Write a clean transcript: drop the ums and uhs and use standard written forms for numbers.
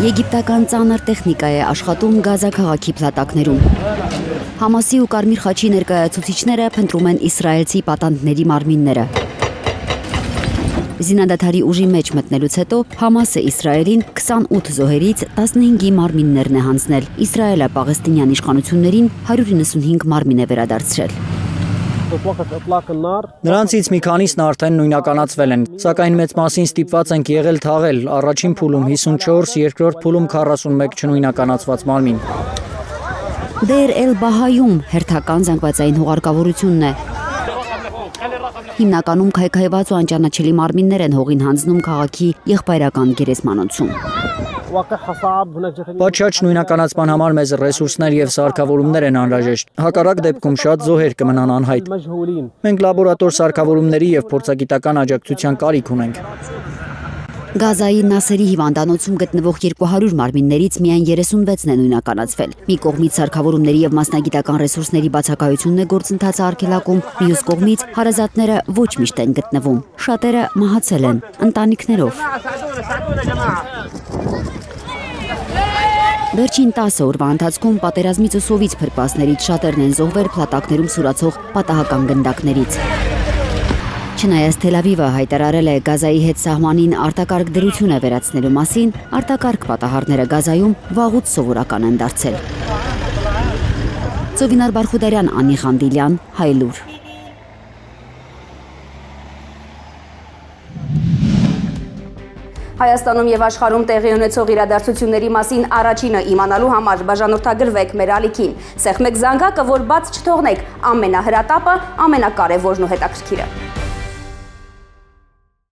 Եգիպտական ծանր տեխնիկա է աշխատում Գազա քաղաքի փլատակներում։ Համասի ու Կարմիր խաչի ներկայացուցիչները փնտրում են իսրայելցի պատանդների մարմինները։ Զինադադարի ուժի մեջ մտնելուց հետո Համասը Իսրայելին 28 զոհերից 15-ի մարմիններն է հանձնել։ Իսրայելը պաղեստինյան իշխանություններին 195 մարմին է վերադարձրել։ Նրանցից մի քանիսն արդեն նույնականացվել են, սակայն մեծ մասին ստիպված ենք եղել թաղել, առաջին փուլում 54, երկրորդ փուլում 41 չնույնականացված մարմին։ Դեր Էլ-Բահայում հերթական զանգվածային հուղարկավորությունն է։ Հիմնականում քայքայված ու անճանաչելի մարմիններ են հողին հանձնում քաղաքի եղբայրական գերեզմանոցում։ Պատշաճ նույնականացման համար մեծ ռեսուրսներ և սարքավորումներ են անհրաժեշտ, հակառակ դեպքում շատ զոհեր կմնան անհայտ։ Մենք լաբորատոր սարքավորումների և փորձագիտական աջակցության կարիք ունենք։ Գազայի Նասերի հիվանդանոցում գտնվող 200 մարմիններից միայն 36-ն է նույնականացվել։ Մի կողմից սարքավորումների և մասնագիտական ռեսուրսների բացակայությունն է գործընթացը արգելակում, մյուս կողմից հարազատները ոչ միշտ են գտնվում։ Շատերը մահացել են ընտանիքներով։ Վերջին 10 օրվա ընթացքում պատերազմից ու սովից փրկվածներից շատերն են զոհվել փլատակներում սուրացող պատահական գնդակներից։ Չնայած Թել Ավիվը հայտարարել է Գազայի հետ սահմանին արտակարգ դրություն է վերացնելու մասին, արտակարգ պատահարները Գազայում վաղուց սովորական են դարձել։ Ծովինար Բարխուդարյան, Անի Խանդիլյան, Հայլուր։ Հայաստանում եւ աշխարհում տեղի ունեցող իրադարձությունների մասին առաջինը իմանալու համար բաժանորդագրվեք մեր ալիքին։ Սեղմեք զանգակը, որ բաց չթողնեք ամենահրատապը, ամենակարևորն ու հետաքրքիրը։